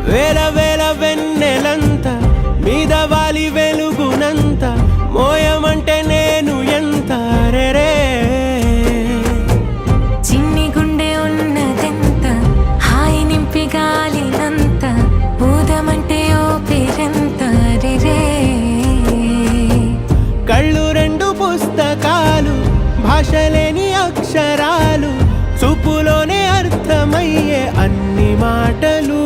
వేల వేల వెన్నెలంత మీద వాలి వెలుగునంత మోయమంటే నేను ఎంత రే చిన్ని గుండె ఉన్నదెంత హాయి నింపి గాలినంత ఊదమంటే ఓ పేరెంత రే కళ్ళు రెండు పుస్తకాలు భాషలేని అక్షరాలు చూపులోనే అర్థమయ్యే అన్ని మాటలు